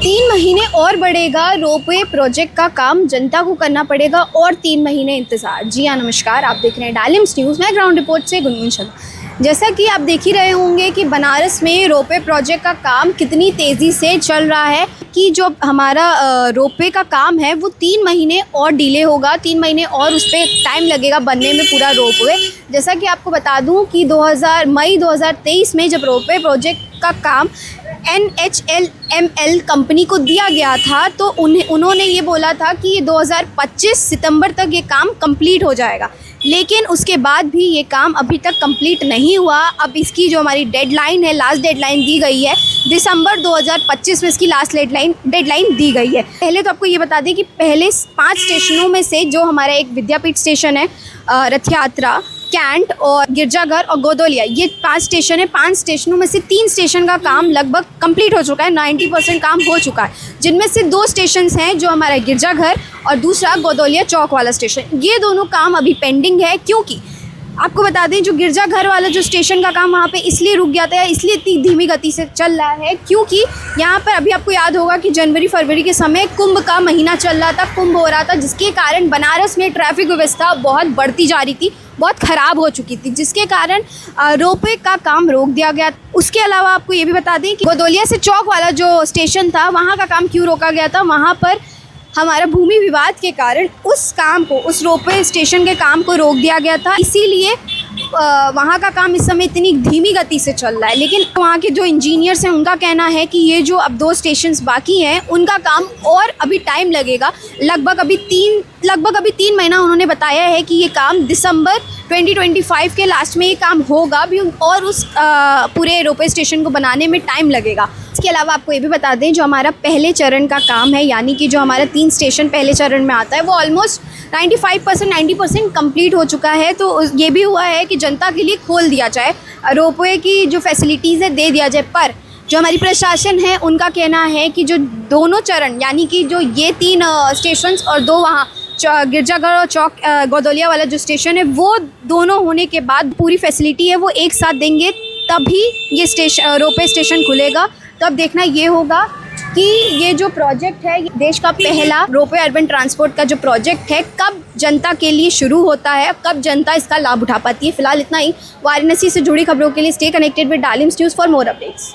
3 महीने और बढ़ेगा रोपवे प्रोजेक्ट का काम, जनता को करना पड़ेगा और 3 महीने इंतज़ार। जी हाँ, नमस्कार, आप देख रहे हैं डालिम्स न्यूज़। मैं ग्राउंड रिपोर्ट से गुनगुन शर्मा। जैसा कि आप देख ही रहे होंगे कि बनारस में रोपवे प्रोजेक्ट का काम कितनी तेज़ी से चल रहा है कि जो हमारा रोपवे का काम है वो 3 महीने और डिले होगा, 3 महीने और उस पर टाइम लगेगा बनने में पूरा रोपवे। जैसा कि आपको बता दूं कि मई 2023 में जब रोपवे प्रोजेक्ट का काम NHLML कंपनी को दिया गया था तो उन्होंने ये बोला था कि ये 2025 सितंबर तक ये काम कंप्लीट हो जाएगा, लेकिन उसके बाद भी ये काम अभी तक कंप्लीट नहीं हुआ। अब इसकी जो हमारी डेडलाइन है, लास्ट डेडलाइन दी गई है दिसंबर 2025 में, इसकी लास्ट डेडलाइन दी गई है। पहले तो आपको ये बता दें कि पहले 5 स्टेशनों में से जो हमारा एक विद्यापीठ स्टेशन है, रथ यात्रा, कैंट और गिरजाघर और गोदोलिया, ये 5 स्टेशन है। 5 स्टेशनों में से 3 स्टेशन का काम लगभग कंप्लीट हो चुका है, 90% काम हो चुका है, जिनमें से 2 स्टेशन हैं जो हमारा गिरजाघर और दूसरा गोदोलिया चौक वाला स्टेशन। ये दोनों काम अभी पेंडिंग है, क्योंकि आपको बता दें जो गिरजाघर वाला जो स्टेशन का काम वहाँ पे इसलिए रुक गया था, इसलिए इतनी धीमी गति से चल रहा है क्योंकि यहाँ पर अभी आपको याद होगा कि जनवरी फरवरी के समय कुंभ का महीना चल रहा था, कुंभ हो रहा था, जिसके कारण बनारस में ट्रैफिक व्यवस्था बहुत बढ़ती जा रही थी, बहुत ख़राब हो चुकी थी, जिसके कारण रोपवे का काम रोक दिया गया। उसके अलावा आपको ये भी बता दें कि गोदोलिया से चौक वाला जो स्टेशन था वहाँ का काम क्यों रोका गया था, वहाँ पर हमारा भूमि विवाद के कारण उस काम को, उस रोपवे स्टेशन के काम को रोक दिया गया था, इसीलिए वहाँ का काम इस समय इतनी धीमी गति से चल रहा है। लेकिन वहाँ के जो इंजीनियर्स हैं उनका कहना है कि ये जो अब 2 स्टेशंस बाकी हैं उनका काम और अभी टाइम लगेगा, लगभग अभी 3 महीना उन्होंने बताया है कि ये काम दिसंबर 2025 के लास्ट में ये काम होगा भी, और उस पूरे रोपवे स्टेशन को बनाने में टाइम लगेगा। इसके अलावा आपको ये भी बता दें जो हमारा पहले चरण का काम है, यानी कि जो हमारा 3 स्टेशन पहले चरण में आता है वो ऑलमोस्ट 90% कंप्लीट हो चुका है। तो ये भी हुआ है कि जनता के लिए खोल दिया जाए, रोपवे की जो फैसिलिटीज़ है दे दिया जाए, पर जो हमारी प्रशासन है उनका कहना है कि जो दोनों चरण, यानी कि जो ये 3 स्टेशन और 2 वहाँ गिरजाघर और चौक गोदोलिया वाला जो स्टेशन है, वो दोनों होने के बाद पूरी फैसिलिटी है वो एक साथ देंगे, तभी ये रोपवे स्टेशन खुलेगा। तब देखना ये होगा कि ये जो प्रोजेक्ट है, देश का पहला रोपवे अर्बन ट्रांसपोर्ट का जो प्रोजेक्ट है, कब जनता के लिए शुरू होता है, कब जनता इसका लाभ उठा पाती है। फिलहाल इतना ही। वाराणसी से जुड़ी खबरों के लिए stay connected with Dalims news for more updates.